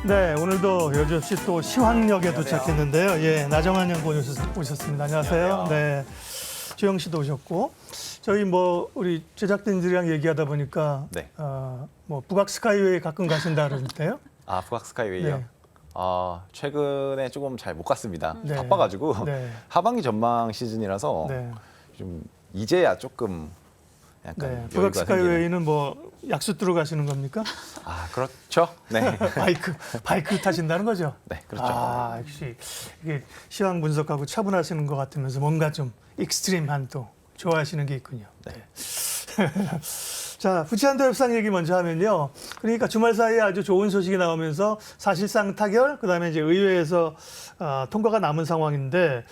네, 오늘도 여주시 또 시황역에 도착했는데요. 예, 나정환 연구원 오셨습니다. 안녕하세요. 안녕하세요. 네, 주영 씨도 오셨고, 저희 우리 제작진들이랑 얘기하다 보니까 네. 북악 스카이웨이 가끔 가신다 그러는데요. 아, 북악 스카이웨이요? 네. 최근에 조금 잘 못 갔습니다. 네. 바빠가지고 네. 하반기 전망 시즌이라서 네, 좀 이제야 조금 약간 네. 북악 여유가 생기는. 스카이웨이는 약수 뜨러 가시는 겁니까? 그렇죠. 네. 바이크 타신다는 거죠? 네, 그렇죠. 역시 이게 시황 분석하고 차분하시는 것 같으면서 뭔가 좀 익스트림한 또 좋아하시는 게 있군요. 네. 자, 부치안도 협상 얘기 먼저 하면요. 그러니까 주말 사이에 아주 좋은 소식이 나오면서 사실상 타결, 그다음에 이제 의회에서 통과가 남은 상황인데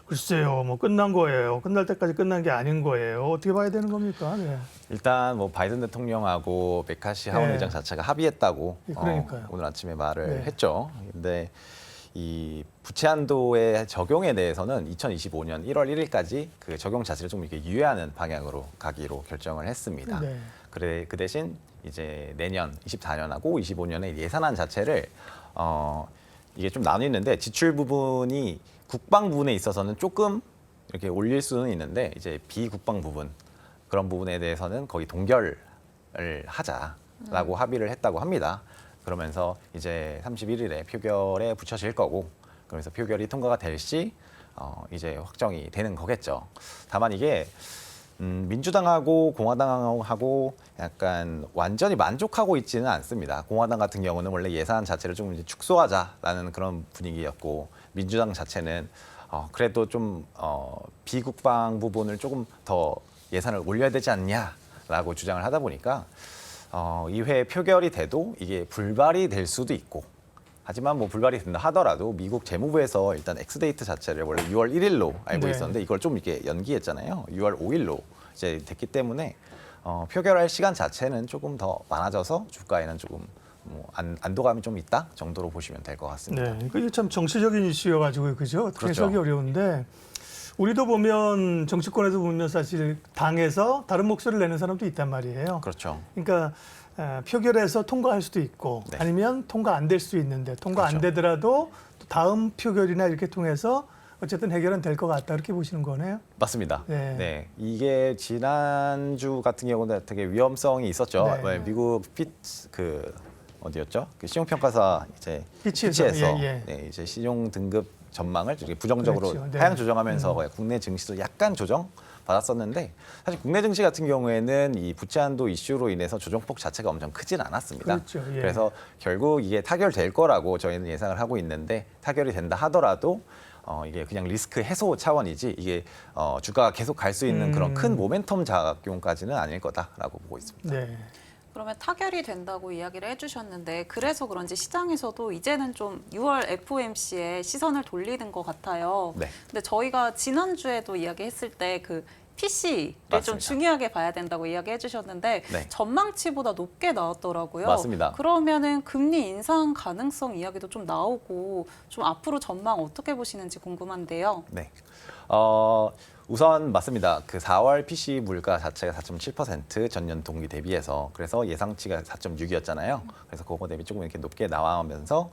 글쎄요, 끝난 거예요. 끝날 때까지 끝난 게 아닌 거예요. 어떻게 봐야 되는 겁니까? 네. 일단 바이든 대통령하고 메카시 하원 네. 의장 자체가 합의했다고 그러니까요. 오늘 아침에 말을 네. 했죠. 근데 이 부채한도의 적용에 대해서는 2025년 1월 1일까지 그 적용 자체를 좀 이렇게 유예하는 방향으로 가기로 결정을 했습니다. 네. 그 대신 이제 내년 24년하고 25년의 예산안 자체를 이게 좀 나뉘어 있는데 지출 부분이 국방 부분에 있어서는 조금 이렇게 올릴 수는 있는데 이제 비국방 부분 그런 부분에 대해서는 거의 동결을 하자라고 합의를 했다고 합니다. 그러면서 이제 31일에 표결에 붙여질 거고 그러면서 표결이 통과가 될 시 이제 확정이 되는 거겠죠. 다만 이게 민주당하고 공화당하고 약간 완전히 만족하고 있지는 않습니다. 공화당 같은 경우는 원래 예산 자체를 좀 이제 축소하자라는 그런 분위기였고 민주당 자체는 그래도 좀 비국방 부분을 조금 더 예산을 올려야 되지 않냐라고 주장을 하다 보니까 이회 표결이 돼도 이게 불발이 될 수도 있고 하지만 불발이 된다 하더라도 미국 재무부에서 일단 엑스데이트 자체를 원래 6월 1일로 알고 네. 있었는데 이걸 좀 이렇게 연기했잖아요. 6월 5일로 이제 됐기 때문에 표결할 시간 자체는 조금 더 많아져서 주가에는 조금 안도감이 좀 있다 정도로 보시면 될 것 같습니다. 네, 이게 참 정치적인 이슈여가지고 그죠? 어떻게 그렇죠. 해석이 어려운데 우리도 보면 정치권에서 보면 사실 당에서 다른 목소리를 내는 사람도 있단 말이에요. 그렇죠. 그러니까 표결에서 통과할 수도 있고 네. 아니면 통과 안 될 수도 있는데 통과 안 그렇죠. 되더라도 또 다음 표결이나 이렇게 통해서 어쨌든 해결은 될 것 같다 이렇게 보시는 거네요. 맞습니다. 네. 네. 이게 지난주 같은 경우는 되게 위험성이 있었죠. 네. 미국 어디였죠? 그 신용평가사 이제 피치에서, 예. 네, 이제 신용 등급 전망을 이렇게 부정적으로 그렇죠. 네. 하향 조정하면서 국내 증시도 약간 조정 받았었는데 사실 국내 증시 같은 경우에는 이 부채한도 이슈로 인해서 조정폭 자체가 엄청 크진 않았습니다. 그렇죠. 예. 그래서 결국 이게 타결될 거라고 저희는 예상을 하고 있는데 타결이 된다 하더라도 이게 그냥 리스크 해소 차원이지 이게 주가가 계속 갈 수 있는 그런 큰 모멘텀 작용까지는 아닐 거다라고 보고 있습니다. 네. 그러면 타결이 된다고 이야기를 해주셨는데 그래서 그런지 시장에서도 이제는 좀 6월 FOMC에 시선을 돌리는 것 같아요. 네. 근데 저희가 지난주에도 이야기했을 때 그 PC를 좀 맞습니다. 중요하게 봐야 된다고 이야기해 주셨는데 네. 전망치보다 높게 나왔더라고요. 맞습니다. 그러면은 금리 인상 가능성 이야기도 좀 나오고 좀 앞으로 전망 어떻게 보시는지 궁금한데요. 네. 우선 맞습니다. 그 4월 PC 물가 자체가 4.7% 전년 동기 대비해서 그래서 예상치가 4.6이었잖아요. 그래서 그거 대비 조금 이렇게 높게 나와면서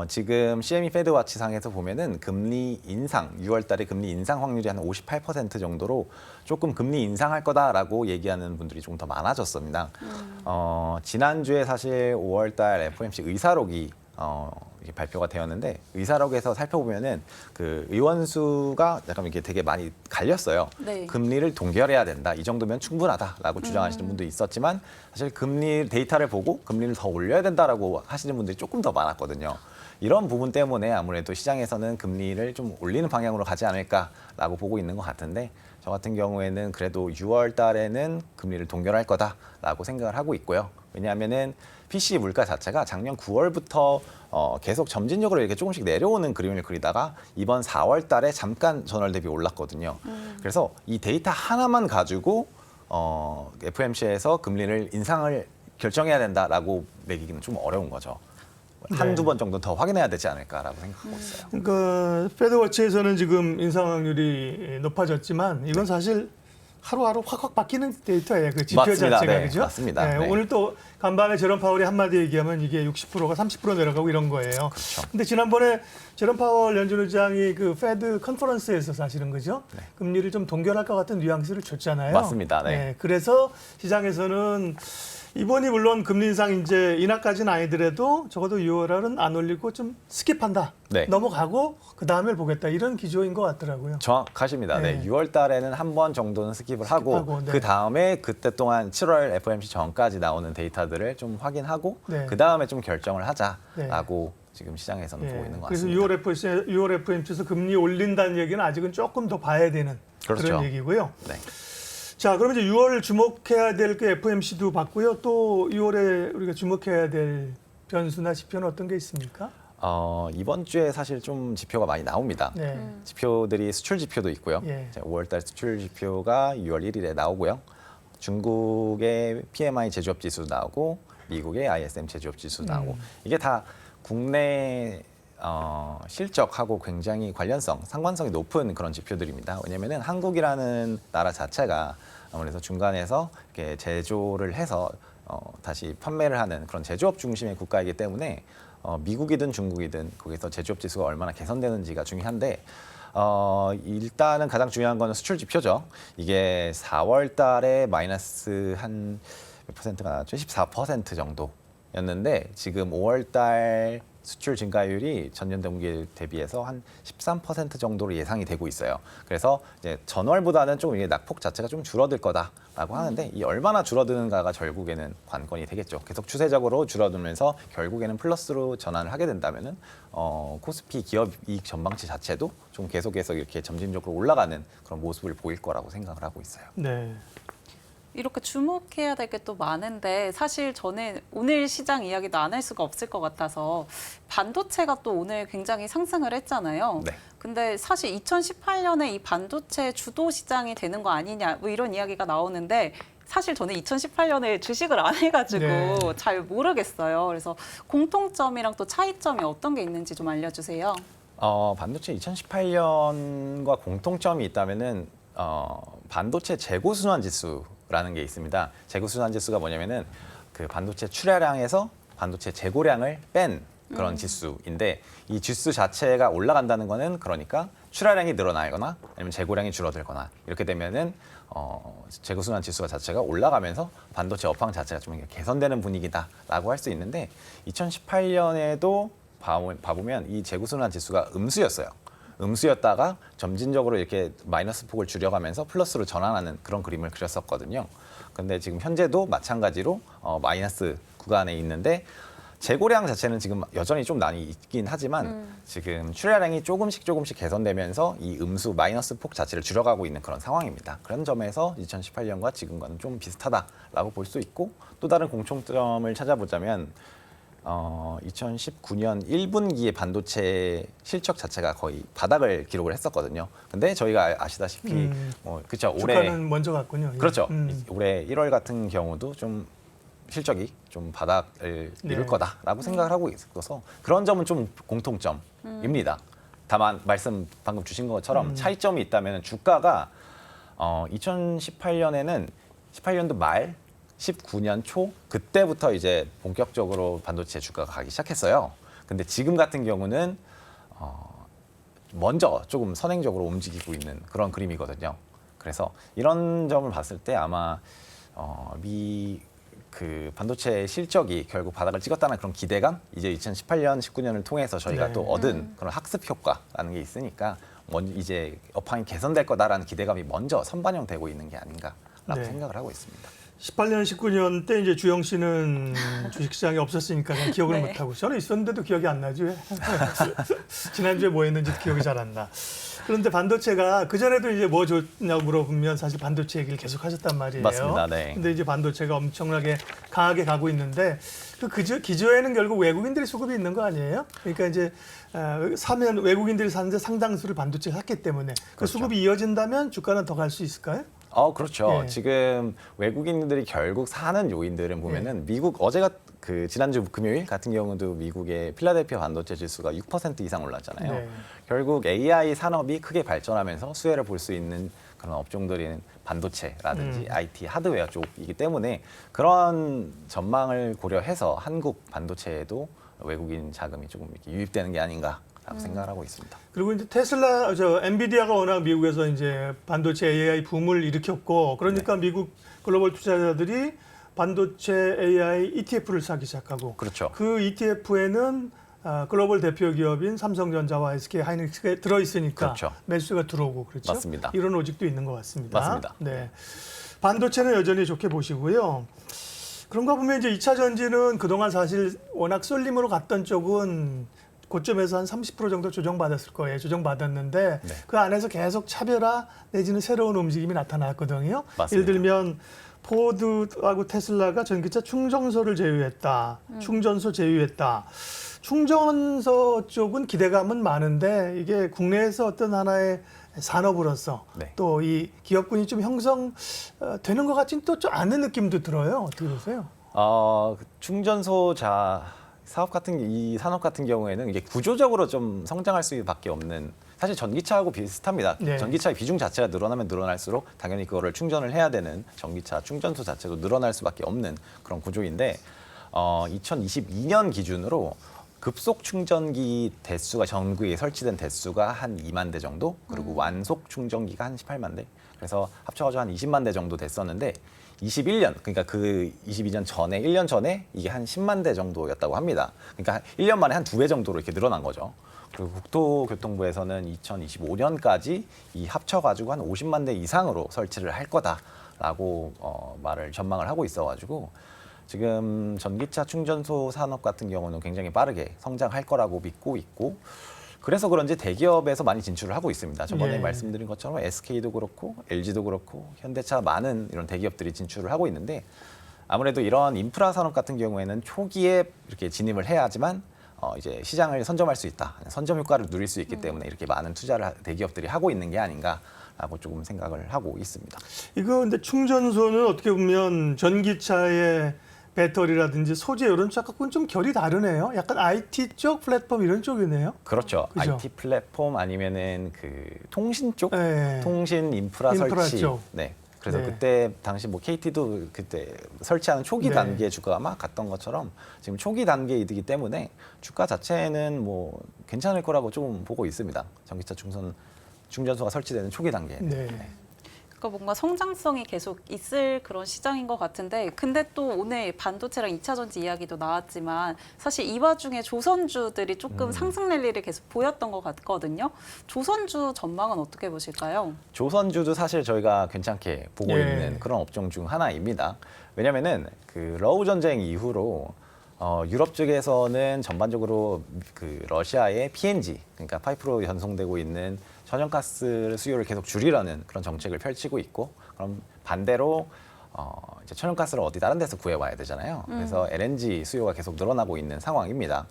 지금 CME 페드 와치상에서 보면은 금리 인상 6월 달에 금리 인상 확률이 한 58% 정도로 조금 금리 인상할 거다라고 얘기하는 분들이 조금 더 많아졌습니다. 지난주에 사실 5월 달 FOMC 의사록이 이게 발표가 되었는데 의사록에서 살펴보면은 그 의원 수가 약간 이게 되게 많이 갈렸어요. 네. 금리를 동결해야 된다. 이 정도면 충분하다라고 주장하시는 분도 있었지만 사실 금리 데이터를 보고 금리를 더 올려야 된다라고 하시는 분들이 조금 더 많았거든요. 이런 부분 때문에 아무래도 시장에서는 금리를 좀 올리는 방향으로 가지 않을까라고 보고 있는 것 같은데 저 같은 경우에는 그래도 6월 달에는 금리를 동결할 거다라고 생각을 하고 있고요. 왜냐하면은 PC 물가 자체가 작년 9월부터 계속 점진적으로 이렇게 조금씩 내려오는 그림을 그리다가 이번 4월 달에 잠깐 전월 대비 올랐거든요. 그래서 이 데이터 하나만 가지고 FOMC에서 금리를 인상을 결정해야 된다라고 매기기는 좀 어려운 거죠. 한두 번 정도 더 확인해야 되지 않을까라고 생각하고 있어요. 그러니까 패드워치에서는 지금 인상 확률이 높아졌지만 이건 사실 하루하루 확확 바뀌는 데이터예요. 그 지표 맞습니다. 자체가 네, 그죠? 맞습니다. 네, 네. 오늘 또 간밤에 제롬 파월이 한마디 얘기하면 이게 60%가 30% 내려가고 이런 거예요. 그렇죠. 근데 지난번에 제롬 파월 연준 의장이 그 페드 컨퍼런스에서 사실은 그죠? 네. 금리를 좀 동결할 것 같은 뉘앙스를 줬잖아요. 맞습니다. 네. 그래서 시장에서는 이번이 물론 금리 인상 이제 인하까지는 아니더라도 적어도 6월은 안 올리고 좀 스킵한다. 네. 넘어가고 그 다음에 보겠다. 이런 기조인 것 같더라고요. 정확하십니다. 네. 네. 6월 달에는 한 번 정도는 스킵을 하고 스킵하고, 네. 그 다음에 그때 동안 7월 FOMC 전까지 나오는 데이터들을 좀 확인하고 네. 그 다음에 좀 결정을 하자라고 지금 시장에서는 보고 있는 것 그래서 같습니다. 6월 FOMC에서 금리 올린다는 얘기는 아직은 조금 더 봐야 되는 그렇죠. 그런 얘기고요. 네. 자, 그럼 이제 6월 주목해야 될 게 FOMC도 봤고요. 또 6월에 우리가 주목해야 될 변수나 지표는 어떤 게 있습니까? 이번 주에 사실 좀 지표가 많이 나옵니다. 네. 지표들이 수출 지표도 있고요. 예. 5월달 수출 지표가 6월 1일에 나오고요. 중국의 PMI 제조업 지수 나오고 미국의 ISM 제조업 지수 나오고 이게 다 국내 실적하고 굉장히 관련성, 상관성이 높은 그런 지표들입니다. 왜냐하면 한국이라는 나라 자체가 아무래도 중간에서 이렇게 제조를 해서 다시 판매를 하는 그런 제조업 중심의 국가이기 때문에 미국이든 중국이든 거기서 제조업 지수가 얼마나 개선되는지가 중요한데 일단은 가장 중요한 거는 수출 지표죠. 이게 4월 달에 마이너스 한 몇 퍼센트가 나왔죠? 14% 정도였는데 지금 5월 달 수출 증가율이 전년 동기 대비해서 한 13% 정도로 예상이 되고 있어요. 그래서 이제 전월보다는 조금 이게 낙폭 자체가 좀 줄어들 거다라고 하는데 이 얼마나 줄어드는가가 결국에는 관건이 되겠죠. 계속 추세적으로 줄어들면서 결국에는 플러스로 전환을 하게 된다면은 코스피 기업 이익 전망치 자체도 좀 계속해서 이렇게 점진적으로 올라가는 그런 모습을 보일 거라고 생각을 하고 있어요. 네. 이렇게 주목해야 될 게 또 많은데 사실 저는 오늘 시장 이야기도 안 할 수가 없을 것 같아서 반도체가 또 오늘 굉장히 상승을 했잖아요. 네. 근데 사실 2018년에 이 반도체 주도 시장이 되는 거 아니냐 뭐 이런 이야기가 나오는데 사실 저는 2018년에 주식을 안 해가지고 네. 잘 모르겠어요. 그래서 공통점이랑 또 차이점이 어떤 게 있는지 좀 알려주세요. 반도체 2018년과 공통점이 있다면은 반도체 재고 순환 지수라는 게 있습니다. 재고 순환 지수가 뭐냐면은 그 반도체 출하량에서 반도체 재고량을 뺀 그런 지수인데 이 지수 자체가 올라간다는 거는 그러니까 출하량이 늘어나거나 아니면 재고량이 줄어들거나 이렇게 되면은 재고 순환 지수가 자체가 올라가면서 반도체 업황 자체가 좀 개선되는 분위기다라고 할 수 있는데 2018년에도 봐보면 이 재고 순환 지수가 음수였어요. 음수였다가 점진적으로 이렇게 마이너스 폭을 줄여가면서 플러스로 전환하는 그런 그림을 그렸었거든요. 근데 지금 현재도 마찬가지로 마이너스 구간에 있는데 재고량 자체는 지금 여전히 좀 많이 있긴 하지만 지금 출하량이 조금씩 개선되면서 이 음수 마이너스 폭 자체를 줄여가고 있는 그런 상황입니다. 그런 점에서 2018년과 지금과는 좀 비슷하다라고 볼 수 있고 또 다른 공통점을 찾아보자면 2019년 1분기의 반도체 실적 자체가 거의 바닥을 기록을 했었거든요. 근데 저희가 아시다시피 그렇죠. 올해 주가는 먼저 갔군요. 예. 그렇죠. 올해 1월 같은 경우도 좀 실적이 좀 바닥을 이룰 네. 거다라고 생각을 하고 있어서 그런 점은 좀 공통점입니다. 다만 말씀 방금 주신 것처럼 차이점이 있다면 주가가 2018년에는 18년도 말 19년 초 그때부터 이제 본격적으로 반도체 주가가 가기 시작했어요. 근데 지금 같은 경우는 먼저 조금 선행적으로 움직이고 있는 그런 그림이거든요. 그래서 이런 점을 봤을 때 아마 그 반도체 실적이 결국 바닥을 찍었다는 그런 기대감, 이제 2018년, 19년을 통해서 저희가 네. 또 얻은 그런 학습 효과라는 게 있으니까 이제 업황이 개선될 거다라는 기대감이 먼저 선반영되고 있는 게 아닌가라고 네. 생각을 하고 있습니다. 18년, 19년 때 이제 주영 씨는 주식시장에 없었으니까 잘 기억을 네. 못하고 저는 있었는데도 기억이 안 나죠. 왜? 지난주에 뭐 했는지 기억이 잘 안 나. 그런데 반도체가 그전에도 이제 뭐 좋냐고 물어보면 사실 반도체 얘기를 계속 하셨단 말이에요. 맞습니다. 네. 근데 이제 반도체가 엄청나게 강하게 가고 있는데 그 기저에는 결국 외국인들이 수급이 있는 거 아니에요? 그러니까 이제 사면 외국인들이 사는데 상당수를 반도체 샀기 때문에 그 그렇죠. 수급이 이어진다면 주가는 더 갈 수 있을까요? 그렇죠. 예. 지금 외국인들이 결국 사는 요인들은 보면은 미국 어제가 그 지난주 금요일 같은 경우도 미국의 필라델피아 반도체 지수가 6% 이상 올랐잖아요. 네. 결국 AI 산업이 크게 발전하면서 수혜를 볼 수 있는 그런 업종들인 반도체라든지 IT 하드웨어 쪽이기 때문에 그런 전망을 고려해서 한국 반도체에도 외국인 자금이 조금 이렇게 유입되는 게 아닌가라고 생각을 하고 있습니다. 그리고 이제 테슬라, 엔비디아가 워낙 미국에서 이제 반도체 AI 붐을 일으켰고, 그러니까 미국 글로벌 투자자들이 반도체 AI ETF를 사기 시작하고, 그렇죠. 그 ETF에는 글로벌 대표 기업인 삼성전자와 SK 하이닉스가 들어 있으니까 그렇죠. 매수가 들어오고 그렇죠. 맞습니다. 이런 로직도 있는 것 같습니다. 맞습니다. 네. 반도체는 여전히 좋게 보시고요. 그런가 보면 이제 2차 전지는 그동안 사실 워낙 쏠림으로 갔던 쪽은 고점에서 한 30% 정도 조정받았을 거예요. 조정받았는데 네. 그 안에서 계속 차별화 내지는 새로운 움직임이 나타났거든요. 맞습니다. 예를 들면 포드하고 테슬라가 전기차 충전소를 제휴했다. 충전소 제휴했다. 충전소 쪽은 기대감은 많은데 이게 국내에서 어떤 하나의 산업으로서 네. 또 이 기업군이 좀 형성되는 것 같지는 또 좀 않은 느낌도 들어요. 어떻게 보세요? 충전소 사업 같은 이 산업 같은 경우에는 이게 구조적으로 좀 성장할 수밖에 없는 사실 전기차하고 비슷합니다. 네. 전기차의 비중 자체가 늘어나면 늘어날수록 당연히 그거를 충전을 해야 되는 전기차 충전소 자체도 늘어날 수밖에 없는 그런 구조인데 2022년 기준으로 급속 충전기 대수가 전국에 설치된 대수가 한 2만 대 정도, 그리고 완속 충전기가 한 18만 대. 그래서 합쳐가지고 한 20만 대 정도 됐었는데 21년, 그러니까 그 22년 전에 1년 전에 이게 한 10만 대 정도였다고 합니다. 그러니까 1년 만에 한 2배 정도로 이렇게 늘어난 거죠. 그리고 국토교통부에서는 2025년까지 이 합쳐가지고 한 50만 대 이상으로 설치를 할 거다라고 전망을 하고 있어가지고 지금 전기차 충전소 산업 같은 경우는 굉장히 빠르게 성장할 거라고 믿고 있고, 그래서 그런지 대기업에서 많이 진출을 하고 있습니다. 저번에 예. 말씀드린 것처럼 SK도 그렇고 LG도 그렇고 현대차 많은 이런 대기업들이 진출을 하고 있는데, 아무래도 이런 인프라 산업 같은 경우에는 초기에 이렇게 진입을 해야지만 이제 시장을 선점할 수 있다, 선점 효과를 누릴 수 있기 때문에 이렇게 많은 투자를 대기업들이 하고 있는 게 아닌가라고 조금 생각을 하고 있습니다. 이거 근데 충전소는 어떻게 보면 전기차의 배터리라든지 소재 이런 쪽하고는 좀 결이 다르네요. 약간 IT 쪽 플랫폼 이런 쪽이네요. 그렇죠. 그죠? IT 플랫폼 아니면은 그 통신 쪽, 네. 통신 인프라 설치. 쪽. 네. 그래서 네. 그때 당시 뭐 KT도 그때 설치하는 초기 네. 단계 주가가 막 갔던 것처럼 지금 초기 단계이기 때문에 주가 자체는 뭐 괜찮을 거라고 좀 보고 있습니다. 전기차 충전소가 설치되는 초기 단계. 네. 그러니까 뭔가 성장성이 계속 있을 그런 시장인 것 같은데, 근데 또 오늘 반도체랑 2차 전지 이야기도 나왔지만 사실 이 와중에 조선주들이 조금 상승 랠리를 계속 보였던 것 같거든요. 조선주 전망은 어떻게 보실까요? 조선주도 사실 저희가 괜찮게 보고 예. 있는 그런 업종 중 하나입니다. 왜냐면은 그 러우 전쟁 이후로 유럽 쪽에서는 전반적으로 그 러시아의 PNG, 그러니까 파이프로 전송되고 있는 천연가스 수요를 계속 줄이려는 그런 정책을 펼치고 있고, 그럼 반대로 이제 천연가스를 어디 다른 데서 구해와야 되잖아요. 그래서 LNG 수요가 계속 늘어나고 있는 상황입니다.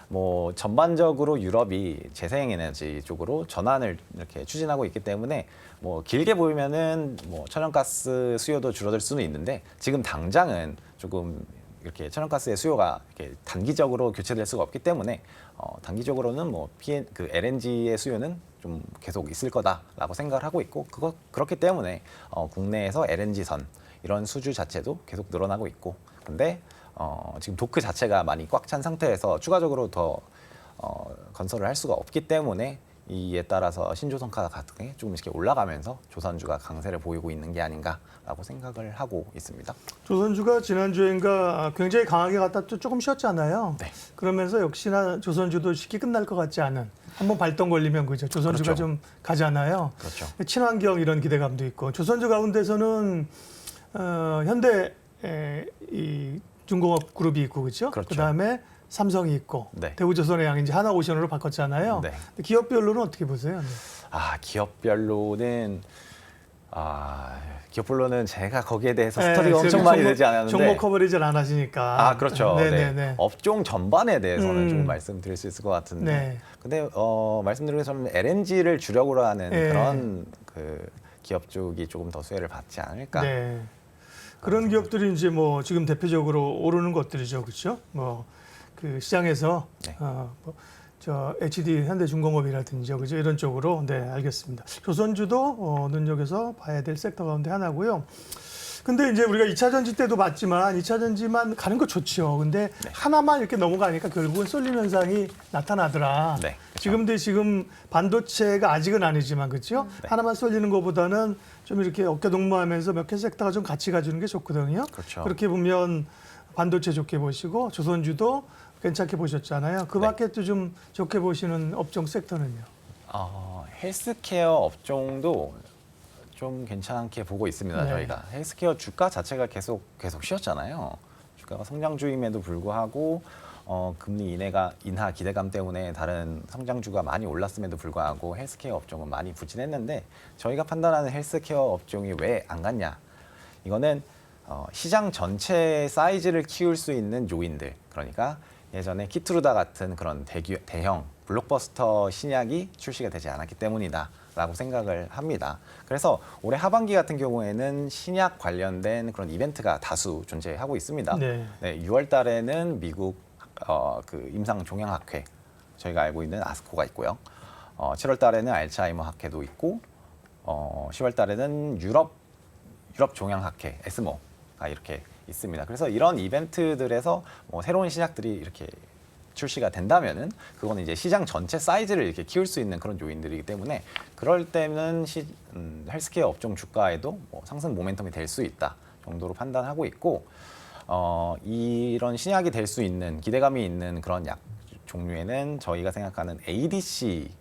뭐 전반적으로 유럽이 재생에너지 쪽으로 전환을 이렇게 추진하고 있기 때문에 뭐 길게 보면은 뭐 천연가스 수요도 줄어들 수는 있는데, 지금 당장은 조금 이렇게 천연가스의 수요가 이렇게 단기적으로 교체될 수가 없기 때문에 단기적으로는 뭐 그 LNG의 수요는 좀 계속 있을 거다라고 생각을 하고 있고, 그렇기 때문에 국내에서 LNG선 이런 수주 자체도 계속 늘어나고 있고, 근데 지금 도크 자체가 많이 꽉 찬 상태에서 추가적으로 더 건설을 할 수가 없기 때문에 이에 따라서 신조선가 같은 게 조금 이렇게 올라가면서 조선주가 강세를 보이고 있는 게 아닌가라고 생각을 하고 있습니다. 조선주가 지난주엔가 굉장히 강하게 갔다 또 조금 쉬었잖아요. 네. 그러면서 역시나 조선주도 쉽게 끝날 것 같지 않은, 한번 발동 걸리면 그죠. 조선주가 그렇죠. 좀 가잖아요. 그렇죠. 친환경 이런 기대감도 있고, 조선주 가운데서는 현대 이 중공업 그룹이 있고 그렇죠. 그렇죠. 그다음에 삼성이 있고 네. 대우조선해양 이제 하나오션으로 바꿨잖아요. 네. 기업별로는 어떻게 보세요? 네. 기업별로는 제가 거기에 대해서 네, 스터디가 엄청 많이 되지 않았는데. 종목 커버리지를 안 하시니까. 그렇죠. 네네네. 네. 업종 전반에 대해서는 조금 말씀드릴 수 있을 것 같은데. 네. 근데 말씀드린 것처럼 LNG를 주력으로 하는 네. 그런 그 기업 쪽이 조금 더 수혜를 받지 않을까. 네. 그런 기업들이 이제 뭐 지금 대표적으로 오르는 것들이죠, 그렇죠? 뭐 그 시장에서 네. 뭐 저 HD 현대중공업이라든지 그죠 이런 쪽으로 네 알겠습니다. 조선주도 눈여겨서 봐야 될 섹터 가운데 하나고요. 근데 이제 우리가 2차 전지 때도 봤지만 2차 전지만 가는 거 좋죠. 근데 하나만 이렇게 넘어가니까 결국은 쏠림 현상이 나타나더라. 네, 그렇죠. 지금 반도체가 아직은 아니지만 그렇죠. 하나만 쏠리는 것보다는 좀 이렇게 어깨 동무하면서 몇 개 섹터가 좀 같이 가주는 게 좋거든요. 그렇죠. 그렇게 보면 반도체 좋게 보시고 조선주도 괜찮게 보셨잖아요. 그 네. 밖에 또 좀 좋게 보시는 업종 섹터는요. 헬스케어 업종도 좀 괜찮게 보고 있습니다. 네. 저희가 헬스케어 주가 자체가 계속 쉬었잖아요. 주가가 성장주임에도 불구하고 금리 인하 기대감 때문에 다른 성장주가 많이 올랐음에도 불구하고 헬스케어 업종은 많이 부진했는데 저희가 판단하는 헬스케어 업종이 왜 안 갔냐? 이거는 시장 전체 사이즈를 키울 수 있는 요인들, 그러니까 예전에 키트루다 같은 그런 대형 블록버스터 신약이 출시가 되지 않았기 때문이다라고 생각을 합니다. 그래서 올해 하반기 같은 경우에는 신약 관련된 그런 이벤트가 다수 존재하고 있습니다. 네. 6월 달에는 미국 그 임상 종양학회, 저희가 알고 있는 아스코가 있고요. 7월 달에는 알츠하이머 학회도 있고 10월 달에는 유럽 종양학회 에스모가 이렇게 있습니다. 그래서 이런 이벤트들에서 새로운 신약들이 이렇게 출시가 된다면은 그거는 이제 시장 전체 사이즈를 이렇게 키울 수 있는 그런 요인들이기 때문에 그럴 때는 헬스케어 업종 주가에도 상승 모멘텀이 될 수 있다 정도로 판단하고 있고 이런 신약이 될 수 있는 기대감이 있는 그런 약 종류에는 저희가 생각하는 ADC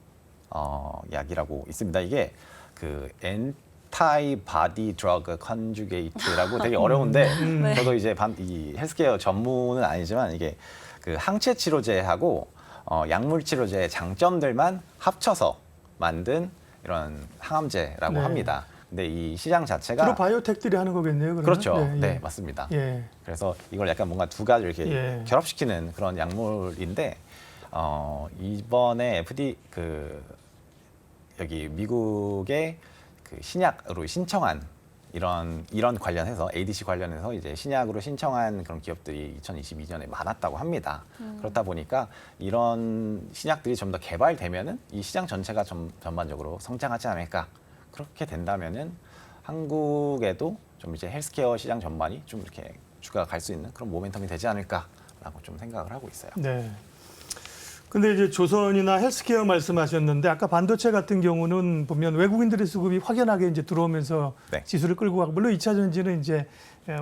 약이라고 있습니다. 이게 그 엔타이 바디 드러그 컨주게이트라고 되게 어려운데 네. 저도 이제 이 헬스케어 전문은 아니지만 이게 그 항체 치료제하고 약물 치료제의 장점들만 합쳐서 만든 이런 항암제라고 네. 합니다. 근데 이 시장 자체가 주로 바이오텍들이 하는 거겠네요. 그러면? 그렇죠. 네, 네, 예. 맞습니다. 예. 그래서 이걸 약간 뭔가 두 가지 이렇게 예. 결합시키는 그런 약물인데 이번에 여기 미국의 그 신약으로 신청한 이런 관련해서 ADC 관련해서 이제 신약으로 신청한 그런 기업들이 2022년에 많았다고 합니다. 그렇다 보니까 이런 신약들이 좀 더 개발되면은 이 시장 전체가 전반적으로 성장하지 않을까. 그렇게 된다면은 한국에도 좀 이제 헬스케어 시장 전반이 좀 이렇게 주가가 갈 수 있는 그런 모멘텀이 되지 않을까라고 좀 생각을 하고 있어요. 네. 근데 이제 조선이나 헬스케어 말씀하셨는데 아까 반도체 같은 경우는 보면 외국인들의 수급이 확연하게 이제 들어오면서 네. 지수를 끌고 가고 물론 2차 전지는 이제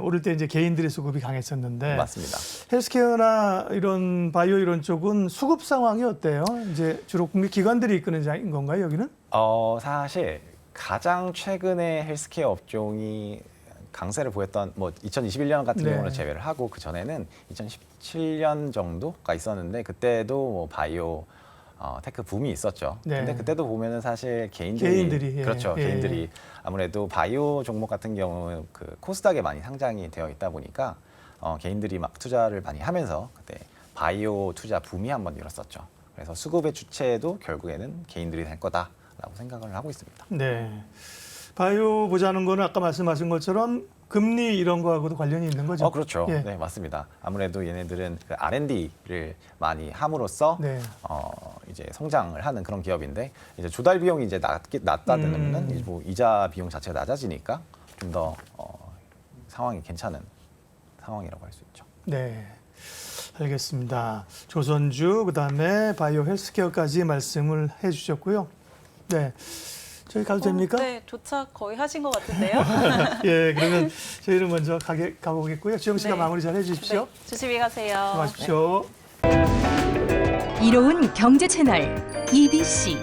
오를 때 이제 개인들의 수급이 강했었는데 맞습니다. 헬스케어나 이런 바이오 이런 쪽은 수급 상황이 어때요? 이제 주로 국내 기관들이 이끄는 건가요, 여기는? 사실 가장 최근에 헬스케어 업종이 강세를 보였던 2021년 같은 네. 경우는 제외를 하고 그 전에는 2017년 정도가 있었는데 그때도 바이오 테크 붐이 있었죠. 네. 근데 그때도 보면은 사실 개인들이 예. 그렇죠. 예. 개인들이 아무래도 바이오 종목 같은 경우는 그 코스닥에 많이 상장이 되어 있다 보니까 개인들이 막 투자를 많이 하면서 그때 바이오 투자 붐이 한번 일었었죠. 그래서 수급의 주체도 결국에는 개인들이 될 거다라고 생각을 하고 있습니다. 네. 바이오 보자는 거는 아까 말씀하신 것처럼 금리 이런 거하고도 관련이 있는 거죠? 그렇죠. 예. 네, 맞습니다. 아무래도 얘네들은 그 R&D를 많이 함으로써 네. 이제 성장을 하는 그런 기업인데 이제 조달 비용이 이제 낮다 되면은 이제 뭐 이자 비용 자체가 낮아지니까 좀 더 상황이 괜찮은 상황이라고 할 수 있죠. 네. 알겠습니다. 조선주 그다음에 바이오 헬스케어까지 말씀을 해 주셨고요. 네. 저희 가도 됩니까? 네, 도착 거의 하신 것 같은데요. 예, 그러면 저희는 먼저 가보겠고요. 주영 씨가 네. 마무리 잘 해주십시오. 네, 조심히 가세요. 수고하십시오. 이로운 경제 채널 EBC